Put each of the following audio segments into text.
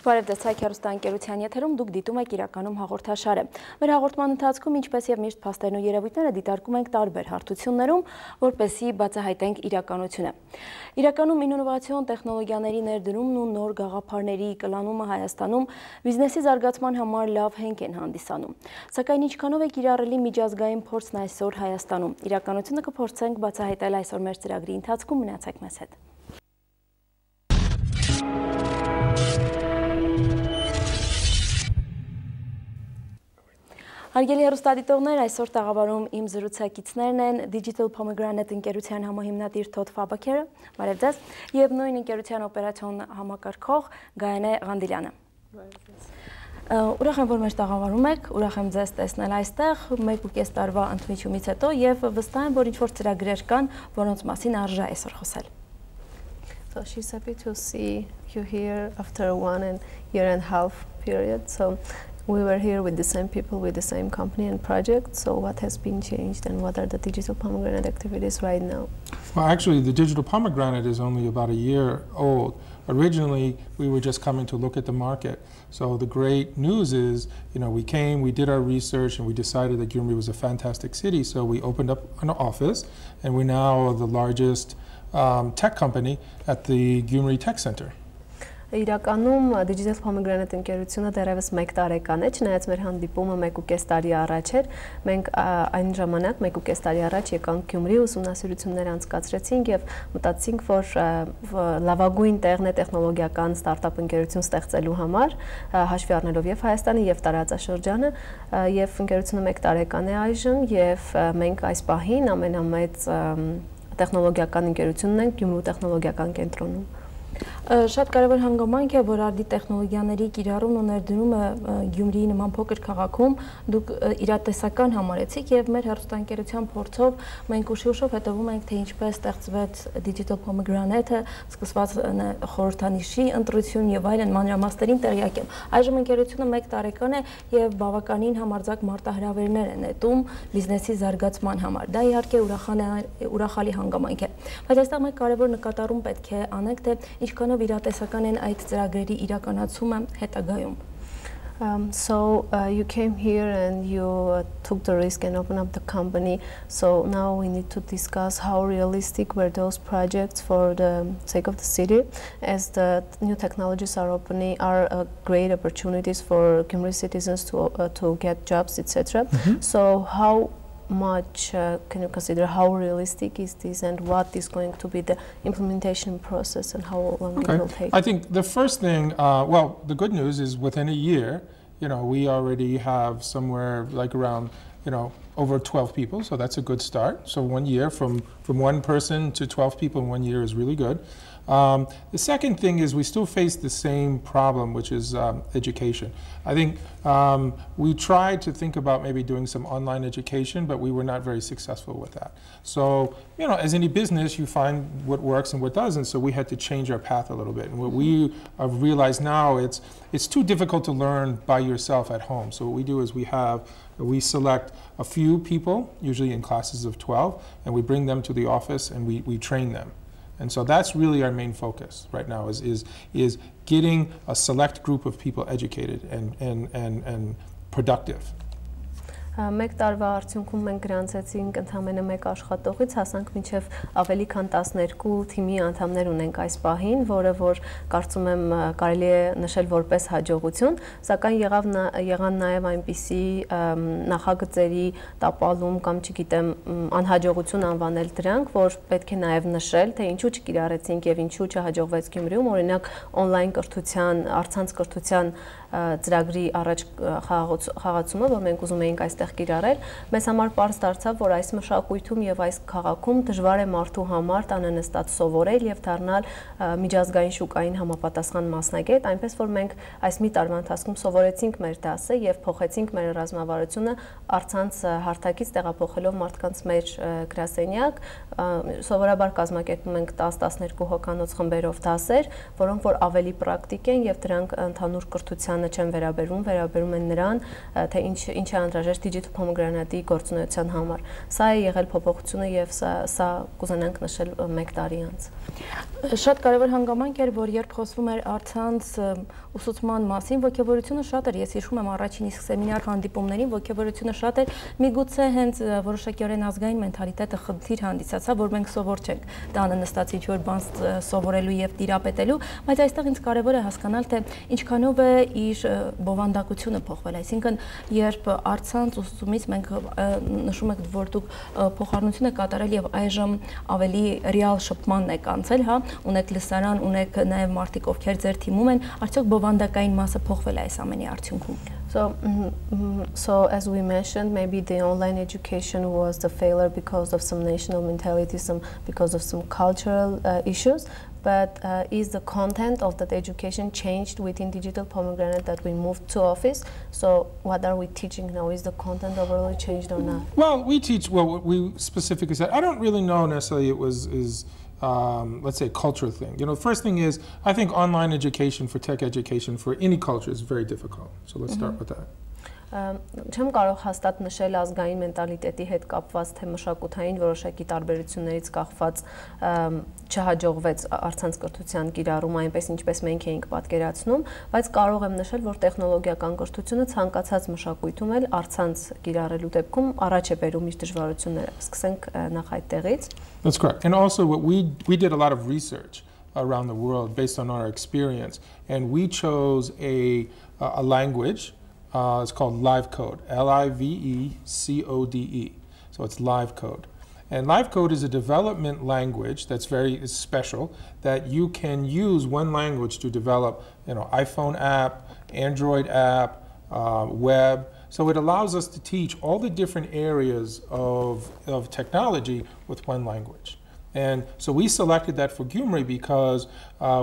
Բարև ձեզ, հեռուստաընկերության եթերում դուք դիտում եք իրականում հաղորդաշարը։ Մեր հաղորդման ընթացքում ինչպես եւ միշտ փաստերն ու երևույթները դիտարկում ենք տարբեր հարթություններում, որպեսզի բացահայտենք իրականությունը։ Իրականում ինովացիոն տեխնոլոգիաների ներդրումն ու նոր գաղափարների կլանումը Հայաստանում բիզնեսի զարգացման համար լավ հենք են հանդիսանում։ Սակայն ինչքանով է կիրառելի միջազգային փորձն այսօր Հայաստանում։ Իրականությունը կփորձենք բացահայտել այսօր մեր ծրագրի ընթացքում, մնացեք մեզ հետ։ Հարգելի հեռուստադիտողներ, այսօր տաղավարում իմ զրուցակիցներն են Digital Pomegranate ընկերության համահիմնադիր Թոդ Ֆաբաքերը, բարև ձեզ, եւ նույն ընկերության օպերացիոն համակարգող Գայանե Ղանդիլյանը։ Ուրախ եմ, որ մեր տաղավարում եք, ուրախ եմ ձեզ տեսնել այստեղ 1.5 տարվա ընդմիջումից հետո եւ վստահ եմ, որ ինչ-որ ծրագրեր կան, որոնց մասին արժե այսօր խոսել։ So she's happy to see you here after 1.5 years period. So we were here with the same people, with the same company and project. So what has been changed and what are the Digital Pomegranate activities right now? Well, actually, the Digital Pomegranate is only about a year old. Originally, we were just coming to look at the market. So the great news is, we came, we did our research, and we decided that Gyumri was a fantastic city. So we opened up an office, and we're now the largest tech company at the Gyumri Tech Center. Իրականում Digital Pomegranate ընկերությունը դեռևս 1 տարեկան է, չնայած մեր հանդիպումը 1.5 տարի առաջ էր, մենք այն ժամանակ 1.5 տարի առաջ եկանք Գյումրի, ուսումնասիրություններ անցկացրեցինք եւ մտածեցինք, որ լավագույն տեղն է տեխնոլոգիական ստարտափ ընկերություն ստեղծելու համար, հաշվի առնելով եւ Հայաստանը եւ տարածաշրջանը, եւ ընկերությունը 1 տարեկան է այժմ եւ մենք այս պահին ամենամեծ տեխնոլոգիական ընկերությունն ենք Գյումրու տեխնոլոգիական կենտրոնում։ Շատ կարևոր հանգամանք է, որ արդի տեխնոլոգիաների կիրառումն ու ներդրումը Գյումրիի նման փոքր քաղաքում դուք իրատեսական համարեցիք եւ մեր հեռուստաընկերության փորձով մենք ուշ-ուշով հետևում ենք, թե ինչպես ստեղծվեց Digital Pomegranate-ը, սկսված խորհրդանիշի ընտրություն եւ այլն մանրամասներին տեղյակ եմ։ Այժմ ընկերությունը 1 տարեկան է եւ բավականին համարձակ մարտահրավերներ է նետում բիզնեսի զարգացման համար։ Դա իհարկե ուրախալի հանգամանք է։ Բայց այստեղ մենք կարևոր նկատառում պետք է անենք, թե ինչքանով իրատեսական են այդ ծրագրերի իրականացումը հետագայում։ So you came here and you took the risk and opened up the company. So now we need to discuss how realistic were those projects for the sake of the city, as the new technologies are great opportunities for Gyumri citizens to get jobs, etc. So how much can you consider, how realistic is this, and what is going to be the implementation process and how long it will take? I think the first thing, well, the good news is within a year, we already have somewhere like around, over 12 people, so that's a good start. So 1 year from 1 person to 12 people in 1 year is really good. The second thing is we still face the same problem, which is education. I think we tried to think about maybe doing some online education, but we were not very successful with that. So, as any business, you find what works and what doesn't, so we had to change our path a little bit. And what we have realized now, it's too difficult to learn by yourself at home. So what we do is we select a few people, usually in classes of 12, and we bring them to the office and we train them. And so that's really our main focus right now is getting a select group of people educated and productive. Մեկ տարվա արդյունքում մենք գրանցեցինք ընդամենը 1 աշխատողից, հասանք մինչև ավելի քան 12 թիմի անդամներ ունենք այս պահին, որը որ կարծում եմ կարելի է նշել որպես հաջողություն, սակայն եղան նաև այնպիսի նախագծերի տապալում կամ չգիտեմ անհաջողություն անվանել դրանք, որ պետք է նաև նշել, թե ինչու չկիրառեցինք եւ ինչու չհաջողվեց Գյումրիում, օրինակ on-line կրթության, առցանց կրթության ծրագրի առաջ խաղացումը, որ մենք ուզում էինք այստեղ կիրառել, մեզ համար պարզ դարձավ, որ այս մշակույթում եւ այս քաղաքում դժվար է մարդու համար տանը նստած սովորել եւ դառնալ միջազգային շուկային համապատասխան մասնագետ, այնպես որ մենք այս մի տարվա ընթացքում սովորեցինք մեր դասը եւ փոխեցինք մեր ռազմավարությունը առցանց հարթակից տեղափոխելով մարդկանց մեր գրասենյակ, սովորաբար կազմակերպում ենք 10-12 հոգանոց խմբերով դասեր, որոնք որ ավելի պրակտիկ են եւ դրանք ընդհանուր կրթության Գյուղատնտեսությանը չեն վերաբերում են նրան, թե ինչ է անհրաժեշտ digital pomegranate-ի գործունեության համար։ Սա է եղել փոփոխությունը եւ սա կուզենանք նշել 1 տարի անց։ Շատ կարևոր հանգամանք էր, որ երբ խոսվում էր առցանց ուսուցման մասին, ոգևորությունը շատ էր, ես հիշում եմ առաջին իսկ սեմինար հանդիպումներին, ոգևորությունը շատ էր, միգուցե հենց որոշակիորեն ազգային մենթալիտետը խնդիր հանդիսացավ, որ մենք սովոր չենք տանը նստած ինչ-որ բան սովորելու եւ տիրապետելու, բայց այստեղ ինձ կարևոր է հասկանալ, թե ինչքանով է իր բովանդակությունը փոխվել, այսինքն երբ առցանց ուսուցումից մենք նշում եք, որ դուք փոխառնություն եք կատարել եւ այժմ ավելի ռեալ շփմանն եք անցել, հա, ունեք լսարան, ունեք նաեւ մարդիկ, ովքեր ձեր թիմում են, արդյոք բովանդակային մասը փոխվել է այս ամենի արդյունքում։ So as we mentioned, maybe the online education was the failure because of some national mentality, because of some cultural issues. But is the content of that education changed within Digital Pomegranate that we moved to office? So what are we teaching now? Is the content overall changed or not? Well, what we specifically said, I don't really know necessarily it was let's say, cultural thing. You know, the first thing is, I think online education for tech education for any culture is very difficult. So let's start with that. Չեմ կարող հաստատ նշել ազգային մենտալիտետի հետ կապված թե մշակութային որոշակի տարբերություններից կախված չհաջողվեց առցանց կրթության կիրառումը այնպես ինչպես մենք էինք պատկերացնում, բայց կարող եմ նշել, որ տեխնոլոգիական կրթությունը ցանկացած մշակույթում էլ առցանց կիրառելու դեպքում առաջ է բերում իր դժվարությունները։ Սկսենք նախ այդտեղից։ That's correct. And also we did a lot of research around the world based on our experience, and we chose a language. It's called Live Code, LIVECODE. So it's Live Code. And Live Code is a development language that's very special, that you can use one language to develop, you know, iPhone app, Android app, web. So it allows us to teach all the different areas of technology with one language. And so we selected that for Gyumri because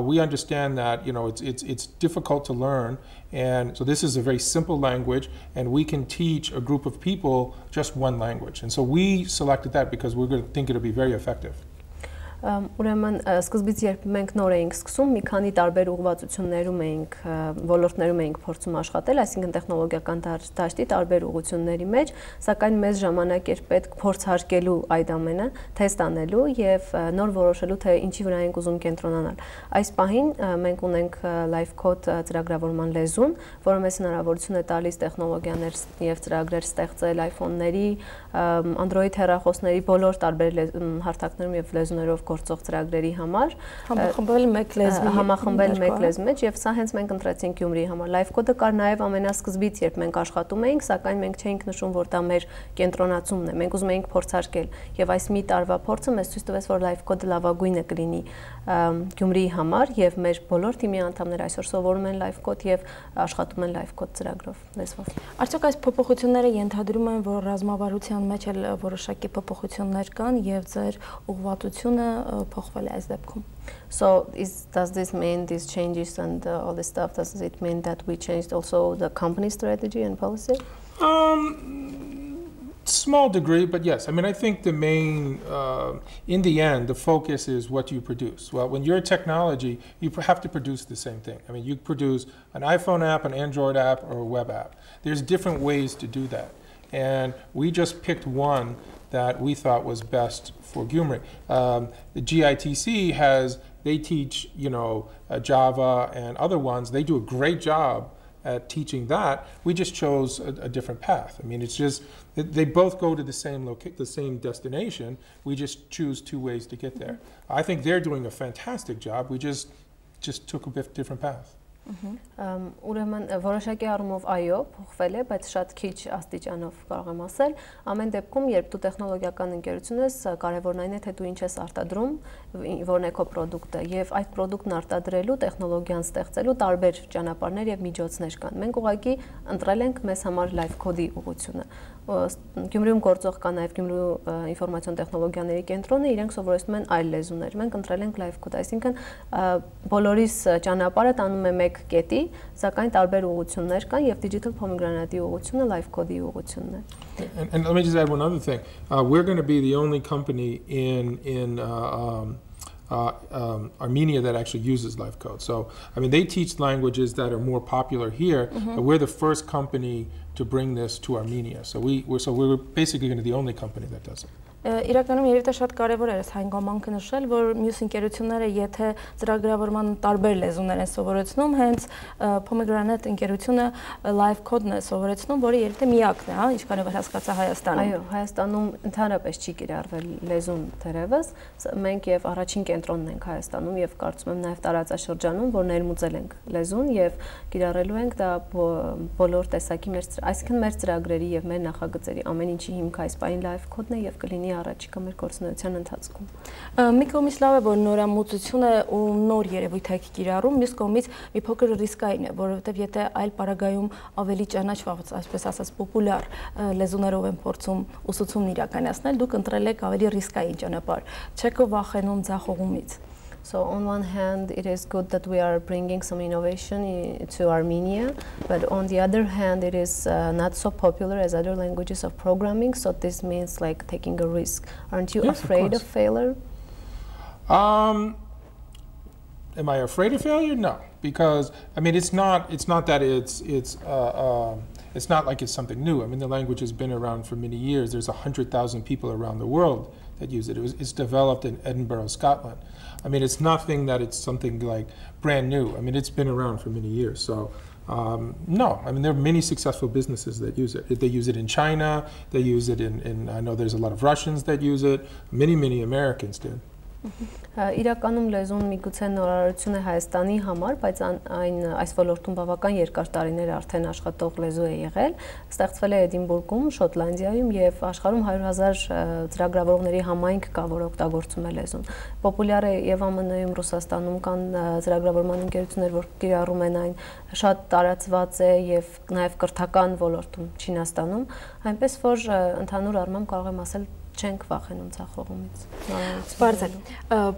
we understand that, you know, it's difficult to learn, and so this is a very simple language, and we can teach a group of people just one language. And so we selected that because we're going to think it'll be very effective. Ուրեմն սկզբից երբ մենք նոր էինք սկսում, մի քանի տարբեր ուղղվածություններում էինք, ոլորտներում էինք փորձում աշխատել, այսինքն տեխնոլոգիական դաշտի տարբեր ուղղությունների մեջ, սակայն մեզ ժամանակ էր պետք փորձարկելու այդ ամենը, թեստ անելու եւ նոր որոշելու թե ինչի վրա ենք ուզում կենտրոնանալ։ Այս պահին մենք ունենք Live Code ծրագրավորման լեզուն, որը մեզ հնարավորություն է տալիս տեխնոլոգիաներ եւ ծրագրեր ստեղծել iPhone-ների, Android հեռախոսների բոլոր տարբեր հարթակներում եւ լեզուներով գործող ծրագրերի համար համախմբել մեկ լեզվի մեջ եւ սա հենց մենք ընտրեցինք Գյումրիի համար։ Live Code-ը կար նաեւ ամենասկզբից, երբ մենք աշխատում էինք, սակայն մենք չէինք նշում, որ դա մեր կենտրոնացումն է։ Մենք ուզում էինք փորձարկել եւ այս մի տարվա փորձը մեզ ցույց տվեց, որ Live Code-ը լավագույնը կլինի Գյումրիի համար եւ մեր բոլոր թիմի անդամները այսօր սովորում են Live Code եւ աշխատում են Live Code ծրագրով լեզվով։ Արդյոք այս փոփոխությունները ենթադրում են, որ ռազմավարության մեջ էլ որոշակի փոփոխություններ կան եւ ձեր ուղղվածությունը փոխվել է այս դեպքում։ So does this mean these changes and all this stuff, does it mean that we changed also the company strategy and policy? Small degree, but yes. I mean, I think the main, in the end, the focus is what you produce. Well, when you're a technology, you have to produce the same thing. I mean, you produce an iPhone app, an Android app, or a web app. There's different ways to do that. And we just picked one that we thought was best for Gyumri. The GITC they teach, you know, Java and other ones. They do a great job at teaching that. We just chose a different path. I mean, it's just, they both go to the same destination. We just choose two ways to get there. I think they're doing a fantastic job. We just took a bit different path. Ուրեմն որոշակի առումով այո, փոխվել է, բայց շատ քիչ աստիճանով կարող եմ ասել։ Ամեն դեպքում, երբ դու տեխնոլոգիական ընկերություն ես, կարևորն այն է, թե դու ինչ ես արտադրում, որն է քո պրոդուկտը, եւ այդ պրոդուկտն արտադրելու, տեխնոլոգիան ստեղծելու տարբեր ճանապարհներ եւ միջոցներ կան։ Մենք ուղղակի ընտրել ենք մեզ համար Live Code-ի ուղղությունը։ Գյումրիում գործող կա նաև Գյումրու ինֆորմացիոն տեխնոլոգիաների կենտրոնը, իրենք սովորեցնում են այլ լեզուներ։ Մենք ընտրել ենք Live Code, այսինքն բոլորիս ճանապարհը տանում է մեկ կետի, սակայն տարբեր ուղղություններ կան եւ Digital Pomegranate-ի ուղղությունը Live Code-ի ուղղությունն է։ And let me just add one other thing. We're going to be the only company in Armenia that actually uses live code. So, I mean, they teach languages that are more popular here, but we're the first company to bring this to Armenia. So we're basically going to be the only company that does it. Իրականում երևի թե շատ կարևոր է այս հանգամանքը նշել, որ մյուս ընկերությունները եթե ծրագրավորման տարբեր լեզուներ են սովորեցնում, հենց Pomegranate ընկերությունը live code-ն է սովորեցնում, որը երևի թե միակն է, հա, ինչքան եմ հասկացա Հայաստանում։ Այո, Հայաստանում ընդհանրապես չի կիրառվել լեզուն դեռևս, մենք եւ առաջին կենտրոնն ենք Հայաստանում եւ կարծում եմ նաեւ տարածաշրջանում, որ ներմուծել ենք լեզուն եւ կիրառելու ենք դա բոլոր տեսակի այսինքն մեր ծրագրերի եւ մեր նախագծերի ամեն ինչի հիմքը այս պահին live code-ն է եւ կլինի առաջիկա մեր գործունեության ընթացքում։ Մի կողմից լավ է, որ նորամուծությունը ու նոր երևույթ եք կիրառում, մյուս կողմից մի փոքր ռիսկային է, որովհետև եթե այլ պարագայում ավելի ճանաչված, այսպես ասած, պոպուլյար լեզուներով են փորձում ուսուցումն իրականացնել, դուք ընտրել եք ավելի ռիսկային ճանապարհ, չեք վախենում ձախողումից։ So on one hand, it is good that we are bringing some innovation to Armenia, but on the other hand, it is not so popular as other languages of programming. So this means like taking a risk. Aren't you afraid of failure? Am I afraid of failure? No, because I mean it's not that it's not like it's something new. I mean the language has been around for many years. There's 100,000 people around the world that use it. It's developed in Edinburgh, Scotland. I mean, it's nothing that it's something like brand new. I mean, it's been around for many years. So, no, I mean, there are many successful businesses that use it. They use it in China. They use it I know there's a lot of Russians that use it. Many Americans did. Իրականում լեզուն միգուցե նորարարություն է Հայաստանի համար, բայց այս ոլորտում բավական երկար տարիներ արդեն աշխատող լեզու է եղել, ստեղծվել է Էդինբուրգում, Շոտլանդիայում եւ աշխարհում 100,000 ծրագրավորողների համայնք կա, որ օգտագործում է լեզուն։ Պոպուլյար է եւ ԱՄՆ-ում, Ռուսաստանում կան ծրագրավորման ընկերություններ, որ կիրառում են այն, շատ տարածված է եւ նաեւ կրթական ոլորտում Չինաստանում, այնպես որ ընդհանուր առմամբ կարող եմ ասել չենք վախենում ցախողումից։ Բարձր։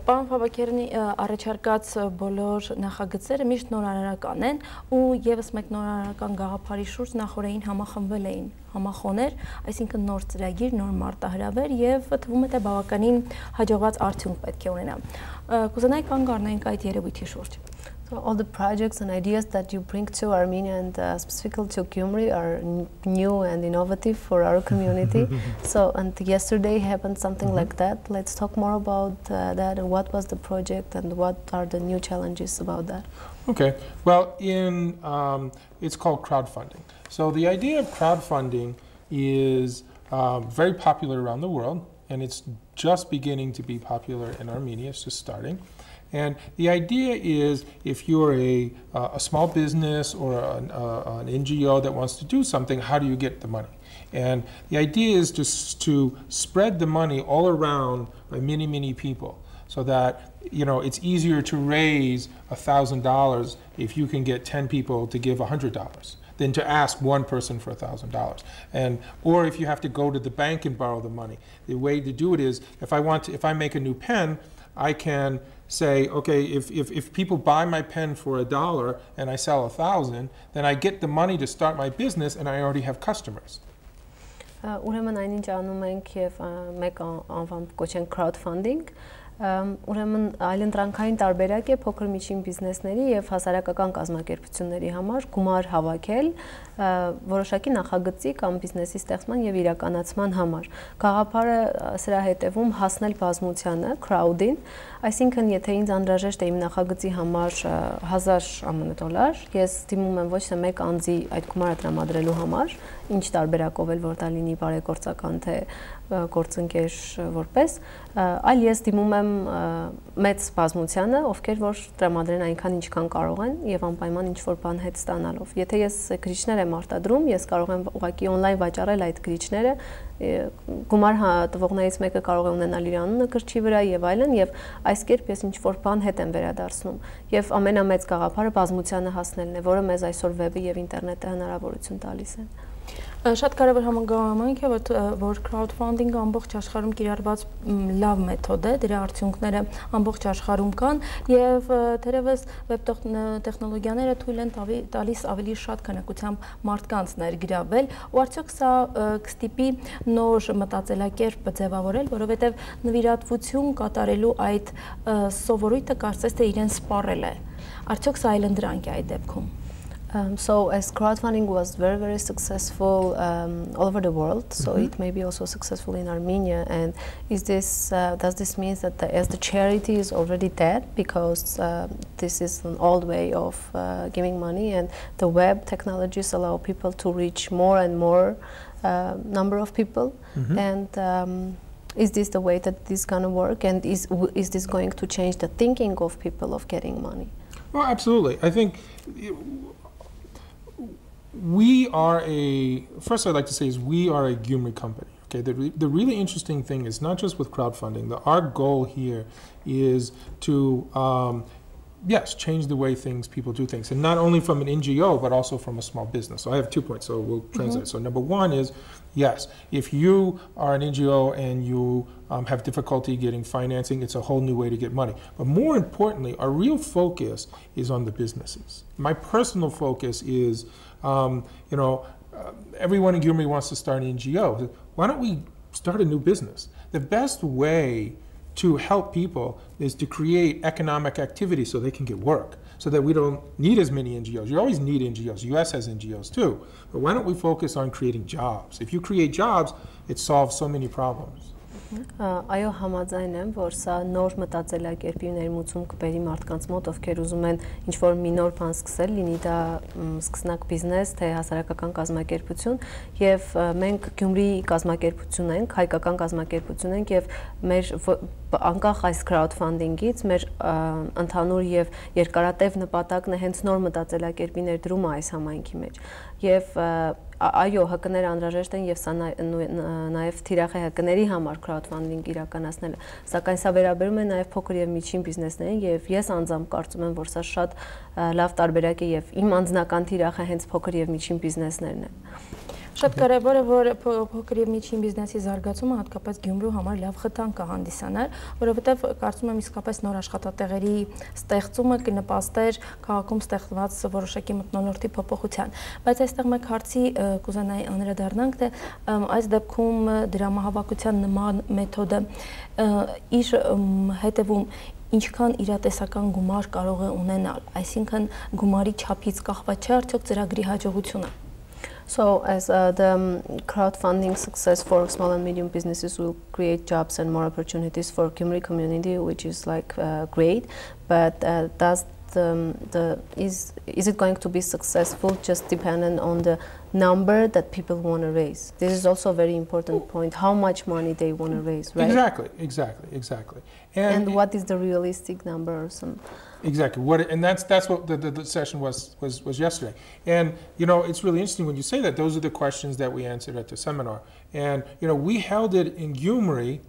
Պարոն Ֆաբակերնի առաջարկած բոլոր նախագծերը միշտ նորարարական են ու եւս մեկ նորարարական գաղափարի շուրջ նախորդին համախմբվել էին համախոներ, այսինքն նոր ծրագիր, նոր մարտահրավեր եւ թվում է թե բավականին հաջողված արդյունք պետք է ունենա։ Կուզենայի կանգ առնենք այդ երևույթի շուրջ։ So all the projects and ideas that you bring to Armenia and specifically to Gyumri are new and innovative for our community. So and yesterday happened something like that. Let's talk more about that and what was the project and what are the new challenges about that. Okay, well, it's called crowdfunding. So the idea of crowdfunding is very popular around the world, and it's just beginning to be popular in Armenia. It's just starting. And the idea is if you're a small business or an NGO that wants to do something, how do you get the money? And the idea is just to spread the money all around by many people so that, you know, it's easier to raise $1,000 if you can get 10 people to give $100 than to ask one person for $1,000. Or if you have to go to the bank and borrow the money. The way to do it is if I make a new pen, I can say, okay, if people buy my pen for $1 and I sell 1,000, then I get the money to start my business and I already have customers. Ուրեմն այնինչ անում ենք եւ մեկ անվամբ կոչենք crowdfunding, ուրեմն այլընտրանքային տարբերակ է փոքր միջին բիզնեսների եւ հասարակական կազմակերպությունների համար գումար հավաքել որոշակի նախագծի կամ բիզնեսի ստեղծման եւ իրականացման համար։ Գաղափարը սրա հետևում հասնել բազմությանը, crowd-ին, այսինքն եթե ինձ անհրաժեշտ է իմ նախագծի համար $1,000, ես դիմում եմ ոչ թե մեկ անձի այդ գումարը տրամադրելու համար, ինչ տարբերակով էլ որ դա լինի բարեգործական թե գործընկեր որպես, այլ ես դիմում եմ մեծ բազմությանը, ովքեր որ տրամադրեն այնքան ինչքան կարող են եւ անպայման ինչ որ բան հետ ստանալով։ Եթե ես գրիչներ եմ արտադրում, ես կարող եմ ուղղակի on-line վաճառել այդ գրիչները, գումար տվողներից մեկը կարող է ունենալ իր անունը գրչի վրա եւ այլն եւ այս կերպ ես ինչ որ բան հետ եմ վերադարձնում եւ ամենամեծ գաղափարը բազմությանը հասնելն է, որը մեզ այսօր վեբը եւ ինտերնետը հնարավորություն տալիս են։ Շատ կարևոր համաձայնենք է, որ crowdfunding ամբողջ աշխարհում կիրառված լավ մեթոդ է, դրա արդյունքները ամբողջ աշխարհում կան եւ թերևս վեբ տեխնոլոգիաները թույլ են տալիս ավելի շատ քանակությամբ մարդկանց ներգրավել, ու արդյոք սա կստիպի նոր մտածելակերպ ձևավորել, որովհետեւ նվիրատվություն կատարելու այդ սովորույթը կարծես թե իրեն սպառել է։ Արդյոք սա այլընտրանք է այդ դեպքում։ So as crowdfunding was very successful all over the world, so it may be also successful in Armenia. And is this does this mean that as the charity is already dead because this is an old way of giving money, and the web technologies allow people to reach more and more number of people? And is this the way that this is going to work? And is this going to change the thinking of people of getting money? Well, absolutely. I think we are first I'd like to say is we are a Gyumri company. Okay, the really interesting thing is not just with crowdfunding, our goal here is to, yes, change the way people do things. And not only from an NGO, but also from a small business. So I have 2 points, so we'll translate. So number one is, yes, if you are an NGO and you have difficulty getting financing, it's a whole new way to get money. But more importantly, our real focus is on the businesses. My personal focus is, everyone in Gyumri wants to start an NGO. Why don't we start a new business? The best way to help people is to create economic activity so they can get work, so that we don't need as many NGOs. You always need NGOs. US has NGOs too. But why don't we focus on creating jobs? If you create jobs, it solves so many problems. Այո, համաձայն եմ, որ սա նոր մտածելակերպի ներմուծում կբերի մարդկանց մոտ, ովքեր ուզում են ինչ-որ մի նոր բան սկսել, լինի դա սկսնակ բիզնես, թե հասարակական կազմակերպություն, եւ մենք Գյումրի կազմակերպություն ենք, հայկական կազմակերպություն ենք, եւ մեր անկախ այս crowdfunding-ից մեր ընդհանուր եւ երկարատև նպատակն է հենց նոր մտածելակերպի ներդրումը այս համայնքի մեջ։ Եվ այո, ՀԿ-ները անհրաժեշտ են եւ սա նաեւ թիրախ է ՀԿ-ների համար crowdfunding իրականացնելը, սակայն սա վերաբերում է նաեւ փոքր եւ միջին բիզնեսներին, եւ ես անձամբ կարծում եմ, որ սա շատ լավ տարբերակ է եւ իմ անձնական թիրախը հենց փոքր եւ միջին բիզնեսներն են։ Շատ կարևոր է, որ փոքր եւ միջին բիզնեսի զարգացումը հատկապես Գյումրու համար լավ խթան կհանդիսանար, որովհետեւ կարծում եմ իսկապես նոր աշխատատեղերի ստեղծումը կնպաստեր քաղաքում ստեղծված որոշակի մթնոլորտի փոփոխության։ Բայց այստեղ մեկ հարցի կուզենայի անդրադառնանք, թե այս դեպքում դրամահավաքության նման մեթոդը իր հետևում ինչքան իրատեսական գումար կարող է ունենալ, այսինքն գումարի չափից կախված չէ արդյոք ծրագրի հաջողությունը։ So as the crowdfunding success for small and medium businesses will create jobs and more opportunities for Gyumri community, which is like great, but is it going to be successful just dependent on the number that people want to raise? This is also a very important point, how much money they want to raise, right? Exactly. And what is the realistic number or some? Exactly. And that's what the session was yesterday. And it's really interesting when you say that. Those are the questions that we answered at the seminar. And we held it in Gyumri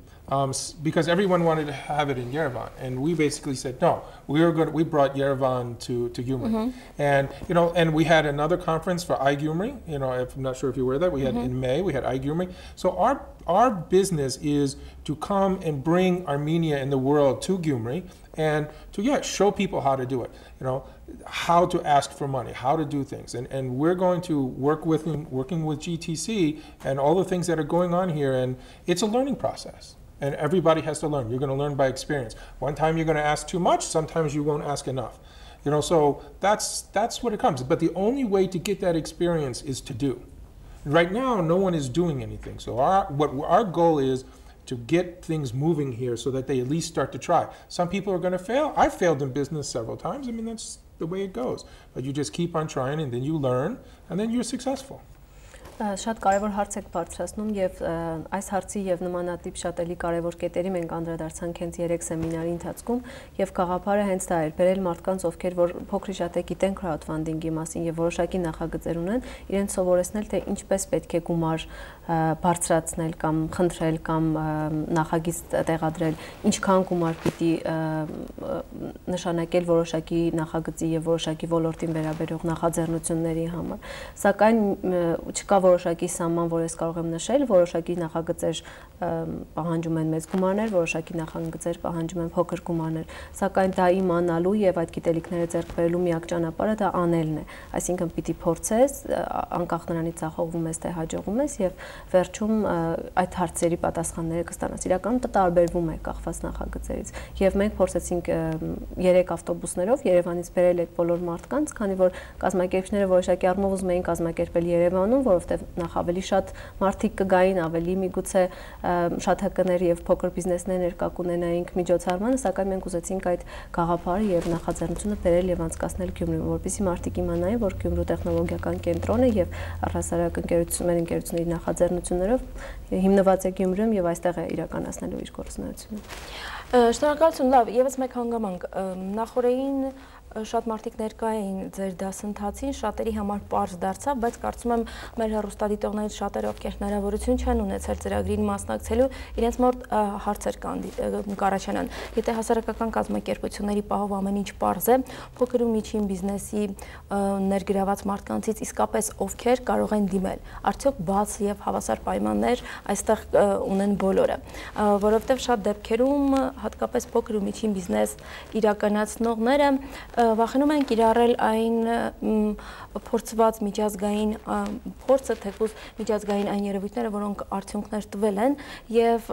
because everyone wanted to have it in Yerevan, and we basically said no. We brought Yerevan to Gyumri, and and we had another conference for iGyumri. I'm not sure if you're aware of that. We had in May. We had iGyumri. So our business is to come and bring Armenia and the world to Gyumri, and to show people how to do it. How to ask for money, how to do things, and we're going to working with GTC and all the things that are going on here, and it's a learning process. And everybody has to learn. You're going to learn by experience. One time you're going to ask too much, sometimes you won't ask enough. So that's what it comes. But the only way to get that experience is to do. Right now, no one is doing anything. So our goal is to get things moving here so that they at least start to try. Some people are going to fail. I've failed in business several times. I mean, that's the way it goes. But you just keep on trying, and then you learn, and then you're successful. Շատ կարևոր հարց եք բարձրացնում եւ այս հարցի եւ նմանատիպ շատ էլի կարևոր կետերի մենք անդրադարձանք հենց 3 սեմինարի ընթացքում եւ գաղափարը հենց դա էր բերել մարդկանց ովքեր որ փոքրի շատ է գիտեն crowdfunding-ի մասին եւ որոշակի նախագծեր ունեն իրենց սովորեցնել թե ինչպես պետք է գումար բարձրացնել կամ խնդրել կամ նախագիծ տեղադրել ինչքան գումար պիտի նշանակել որոշակի նախագծի եւ որոշակի ոլորտին վերաբերող նախաձեռնությունների համար սակայն չկա որոշակի սահման, որ ես կարող եմ նշել, որոշակի նախագծեր պահանջում են մեծ գումարներ, որոշակի նախագծեր պահանջում են փոքր գումարներ, սակայն դա իմանալու եւ այդ գիտելիքները ձեռք բերելու միակ ճանապարհը դա անելն է, այսինքն պիտի փորձես, անկախ նրանից ձախողվում ես թե հաջողում ես եւ վերջում այդ հարցերի պատասխանները կստանաս։ Իրականում դա տարբերվում է կախված նախագծերից եւ մենք փորձեցինք 3 ավտոբուսներով Երևանից բերել այդ բոլոր մարդկանց, քանի որ կազմակերպիչները որոշակի առումով ուզում էին կազմակերպել Երևանում, որովհետեւ նախ ավելի շատ մարդիկ կգային, ավելի միգուցե շատ ՀԿ-ներ եւ փոքր բիզնեսներ ներկա կունենայինք միջոցառմանը, սակայն մենք ուզեցինք այդ գաղափարը եւ նախաձեռնությունը բերել եւ անցկացնել Գյումրիում, որպեսզի մարդիկ իմանային, որ Գյումրու տեխնոլոգիական կենտրոնը եւ առհասարակ ընկերությունների նախաձեռնություններով հիմնված է Գյումրիում եւ այստեղ է իրականացնելու իր գործունեությունը։ Շնորհակալություն, լավ, եւս մեկ հանգամանք, նախորդին շատ մարդիկ ներկա էին ձեր դասընթացին, շատերի համար պարզ դարձավ, բայց կարծում եմ մեր հեռուստադիտողներից շատերը, ովքեր հնարավորություն չեն ունեցել ծրագրին մասնակցելու, իրենց մոտ հարցեր կառաջանան։ Եթե հասարակական կազմակերպությունների պահով ամեն ինչ պարզ է, փոքր ու միջին բիզնեսի ներգրաված մարդկանցից իսկապես ովքեր կարող են դիմել, արդյոք բաց եւ հավասար պայմաններ այստեղ ունեն բոլորը, որովհետեւ շատ դեպքերում հատկապես փոքր ու միջին բիզնես իրականացնողները վախենում են կիրառել այն փորձված միջազգային փորձը, թեկուզ միջազգային այն երևույթները, որոնք արդյունքներ տվել են եւ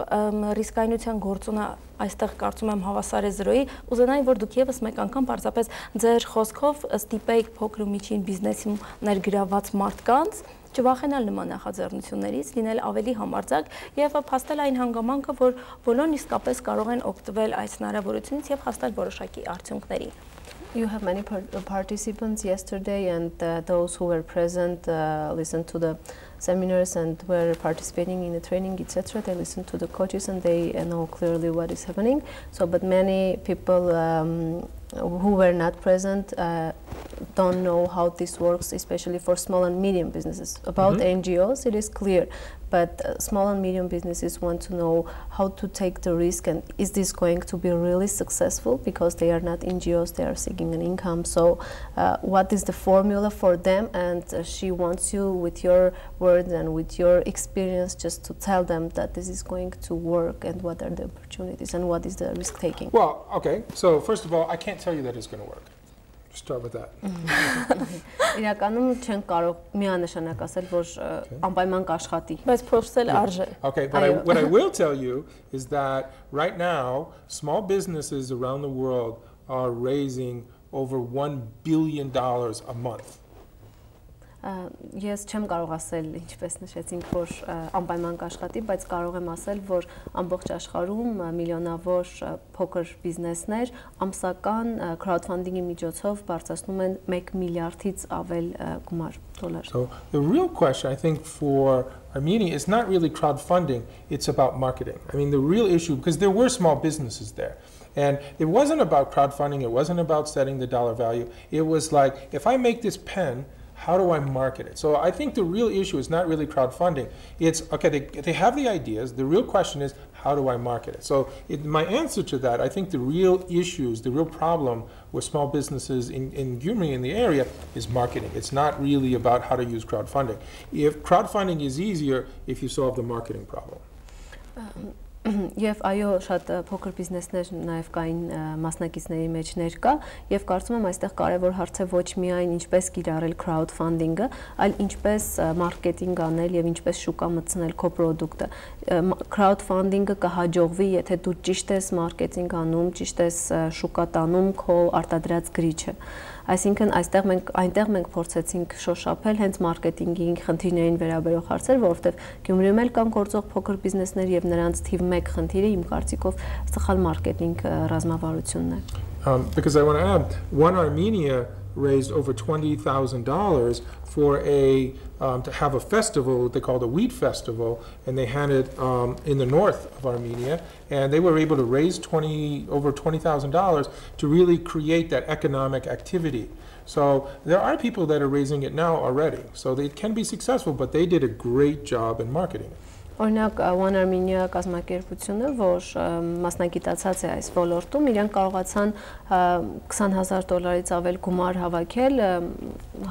ռիսկայնության գործոնը այստեղ կարծում եմ հավասար է 0-ի, ուզենայի, որ դուք եւս մեկ անգամ պարզապես ձեր խոսքով ստիպեիք փոքր ու միջին բիզնեսում ներգրաված մարդկանց չվախենալ նման նախաձեռնություններից, լինել ավելի համարձակ եւ փաստել այն հանգամանքը, որ բոլորն իսկապես կարող են օգտվել այս հնարավորությունից եւ հասնել որոշակի արդյունքների։ You have many participants yesterday, and those who were present listened to the seminars and were participating in the training, etc. They listen to the coaches and they know clearly what is happening. So, but many people who were not present don't know how this works, especially for small and medium businesses. About NGOs, it is clear, but small and medium businesses want to know how to take the risk and is this going to be really successful, because they are not NGOs, they are seeking an income. So what is the formula for them? And she wants you with your words and with your experience just to tell them that this is going to work and what are the opportunities and what is the risk taking. Well, okay, so first of all, I can't tell you that it's going to work. Start with that. Իրականում չեն կարող միանշանակ ասել, որ անպայման կաշխատի, բայց փորձել արժե։ Okay, but what I will tell you is that right now, small businesses around the world are raising over $1 billion a month. Ես չեմ կարող ասել, ինչպես նշեցինք, որ անպայման կաշխատի, բայց կարող եմ ասել, որ ամբողջ աշխարհում միլիոնավոր փոքր բիզնեսներ ամսական crowdfunding-ի միջոցով բարձրացնում են 1 միլիարդից ավել գումար դոլար։ So the real question, I think, for Armenia is not really crowdfunding, it's about marketing. I mean, the real issue, because there were small businesses there. And it wasn't about crowdfunding, it wasn't about setting the dollar value. It was like, if I make this pen, how do I market it? So I think the real issue is not really crowdfunding. It's, okay, they have the ideas. The real question is, how do I market it? So my answer to that, I think the real issues, the real problem with small businesses in Gyumri, in the area, is marketing. It's not really about how to use crowdfunding. If crowdfunding is easier if you solve the marketing problem. Եվ այո, շատ փոքր բիզնեսներ նաև կային մասնակիցների մեջ ներկա, եւ կարծում եմ այստեղ կարևոր հարց է ոչ միայն ինչպես կիրառել crowdfunding-ը, այլ ինչպես մարքեթինգ անել եւ ինչպես շուկա մտցնել քո պրոդուկտը։ Crowdfunding-ը կհաջողվի, եթե դու ճիշտ ես մարքեթինգ անում, ճիշտ ես շուկա տանում քո արտադրած գրիչը։ Այսինքն այնտեղ մենք փորձեցինք շոշափել հենց մարքեթինգի խնդիրներին վերաբերող հարցեր, որովհետև Գյումրիում էլ կան գործող փոքր բիզնեսներ եւ նրանց թիվ 1 խնդիրը իմ կարծիքով սխալ մարքեթինգ ռազմավարությունն է։ Because I want to add, One Armenia raised over $20,000 for to have a festival, what they called a wheat festival, and they had it in the north of Armenia, and they were able to raise over $20,000 to really create that economic activity. So there are people that are raising it now already, so it can be successful, but they did a great job in marketing it. Օրինակ One Armenia կազմակերպությունը, որ մասնագիտացած է այս ոլորտում, իրենք կարողացան $20,000-ից ավել գումար հավաքել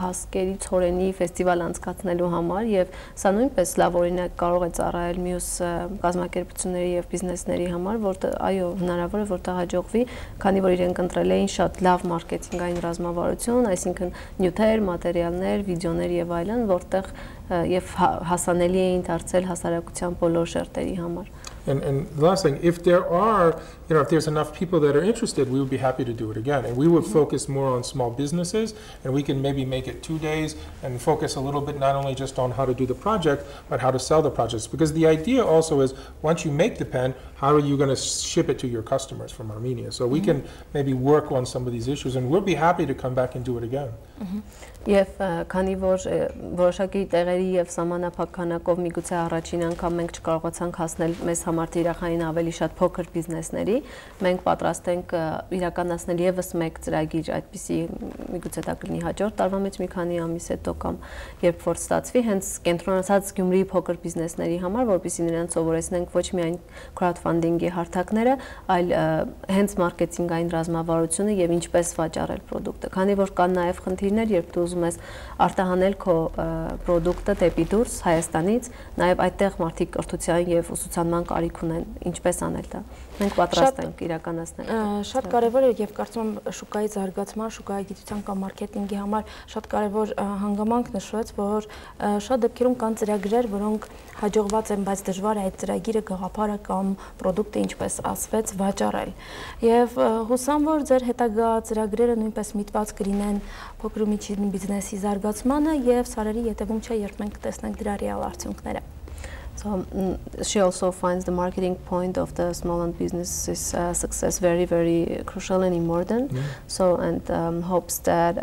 հասկերի ցորենի ֆեստիվալ անցկացնելու համար եւ սա նույնպես լավ օրինակ կարող է ծառայել մյուս կազմակերպությունների եւ բիզնեսների համար, որտեղ այո, հնարավոր է որ դա հաջողվի, քանի որ իրենք ընտրել էին շատ լավ մարքեթինգային ռազմավարություն, այսինքն նյութեր, մատերիալներ, վիդեոներ եւ այլն, որտեղ եւ հասանելի էին դարձել հասարակության բոլոր շերտերի համար. And the last thing, if there are, if there's enough people that are interested, we would be happy to do it again. And we would focus more on small businesses, and we can maybe make it 2 days and focus a little bit not only just on how to do the project, but how to sell the projects. Because the idea also is, once you make the pen, how are you going to ship it to your customers from Armenia? So we can maybe work on some of these issues, and we'll be happy to come back and do it again. Եվ քանի որ որոշակի տեղերի եւ սահմանափակ քանակով միգուցե առաջին անգամ մենք չկարողացանք հասնել մեզ համար թիրախային ավելի շատ փոքր բիզնեսների, մենք պատրաստ ենք իրականացնել եւս մեկ ծրագիր, այդպիսի միգուցե դա կլինի հաջորդ տարվա մեջ մի քանի ամիս հետո կամ երբ որ ստացվի, հենց կենտրոնացած Գյումրիի փոքր բիզնեսների համար, որպեսզի նրանց սովորեցնենք ոչ միայն crowdfunding-ի հարթակները, այլ հենց մարքեթինգային ռազմավարությունը եւ ինչպես վաճառել ապրանքը, քանի որ կան նաեւ խնդիրներ, երբ դու ուզում ես արտահանել քո ապրանքը դեպի դուրս Հայաստանից, նաև այդտեղ մարդիկ կրթության եւ ուսուցանման կարիք ունեն, ինչպես անել դա։ Մենք պատրաստ ենք իրականացնել։ Շատ կարևոր է եւ կարծում եմ շուկայի զարգացման, շուկայի գիտության կամ մարքեթինգի համար շատ կարևոր հանգամանք նշվեց, որ շատ դեպքերում կան ծրագրեր, որոնք հաջողված են, բայց դժվար է այդ ծրագիրը գաղափարը կամ ապրանքը ինչպես ասվեց վաճառել։ Եվ հուսամ, որ ձեր հետագա ծրագրերը նույնպես միտված կլինեն փոքր ու միջին բիզնեսի զարգացմանը եւ սարերի յետևում չէ, երբ մենք տեսնենք դրա ռեալ արդյունքները։ So she also finds the marketing point of the small and businesses success very, very crucial and important. So and hopes that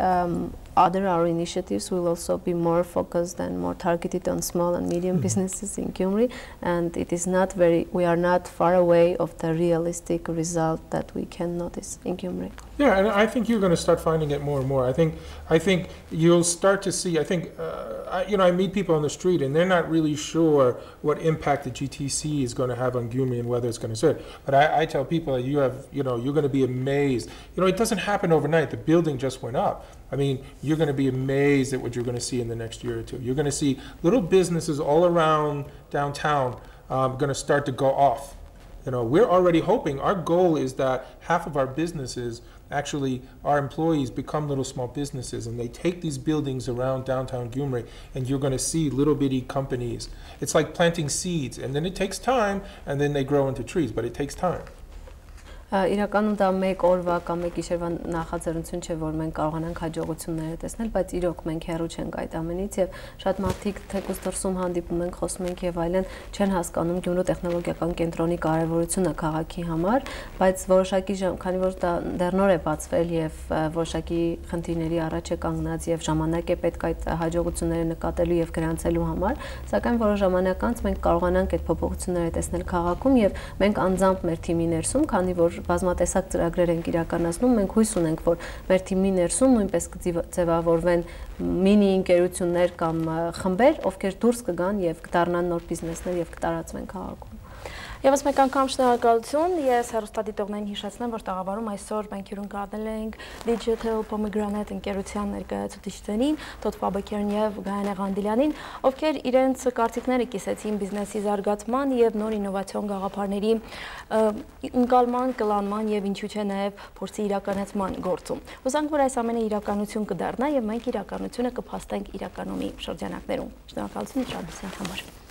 other our initiatives will also be more focused and more targeted on small and medium businesses in Gyumri, and it is not we are not far away of the realistic result that we can notice in Gyumri. Yeah, and I think you're going to start finding it more and more. I think you'll start to see. I think I meet people on the street and they're not really sure what impact the GTC is going to have on Gyumri and whether it's going to serve. But I tell people that you're going to be amazed. It doesn't happen overnight. The building just went up. I mean, you're going to be amazed at what you're going to see in the next year or two. You're going to see little businesses all around downtown going to start to go off. We're already hoping, our goal is that half of our businesses, actually our employees, become little small businesses, and they take these buildings around downtown Gyumri, and you're going to see little bitty companies. It's like planting seeds, and then it takes time, and then they grow into trees, but it takes time. Իրականում դա մեկ օրվա կամ մեկ գիշերվա նախաձեռնություն չէ, որ մենք կարողանանք հաջողությունները տեսնել, բայց իրոք մենք հեռու չենք այդ ամենից եւ շատ մարդիկ թեկուզ դրսում հանդիպում ենք, խոսում ենք եւ այլն, չեն հասկանում Գյումրու տեխնոլոգիական կենտրոնի կարեւորությունը քաղաքի համար, բայց որոշակի քանի որ դա դեռ նոր է բացվել եւ որոշակի խնդիրների առաջ է կանգնած եւ ժամանակ է պետք այդ հաջողությունները նկատելու եւ գրանցելու համար, սակայն որոշ ժամանակ անց մենք կարողանանք այդ փոփոխությունները տեսնել քաղաքում եւ մենք անձամբ մեր թիմի ներսում, քանի որ բազմատեսակ ծրագրեր ենք իրականացնում, մենք հույս ունենք, որ մեր թիմի ներսում նույնպես կձևավորվեն մինի ընկերություններ կամ խմբեր, ովքեր դուրս կգան եւ կդառնան նոր բիզնեսներ եւ կտարածվեն քաղաքում։ Եվս մեկ անգամ շնորհակալություն, ես հեռուստադիտողներին հիշեցնեմ, որ տաղավարում այսօր մենք հյուրընկալել ենք Digital Pomegranate ընկերության ներկայացուցիչներին, Տոտ Ֆաբեկերն եւ Գայանե Ղանդիլյանին, ովքեր իրենց կարծիքները կիսեցին բիզնեսի զարգացման եւ նոր ինովացիոն գաղափարների ընկալման, կլանման եւ ինչու՞ չէ նաեւ փորձի իրականացման գործում։ Հուսանք, որ այս ամենը իրականություն կդառնա եւ մենք իրականությունը կփաստենք իրականումի շրջանակներում։ Շնորհակալություն շարունակության համար։